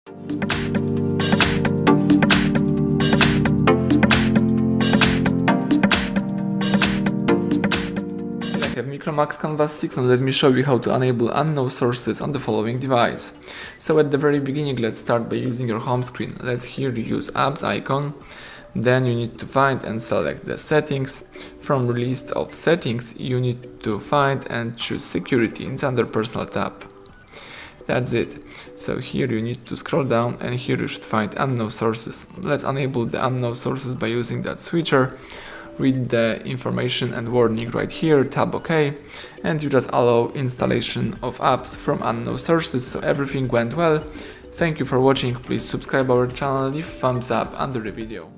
I have MICROMAX Canvas 6 and let me show you how to enable unknown sources on the following device. So at the very beginning, let's start by using your home screen. Let's here use apps icon. Then you need to find and select the settings. From list of settings, you need to find and choose security. It's under personal tab. That's it. So here you need to scroll down and here you should find unknown sources. Let's enable the unknown sources by using that switcher. Read the information and warning right here, tab OK, and you just allow installation of apps from unknown sources, so everything went well. Thank you for watching, please subscribe our channel, leave thumbs up under the video.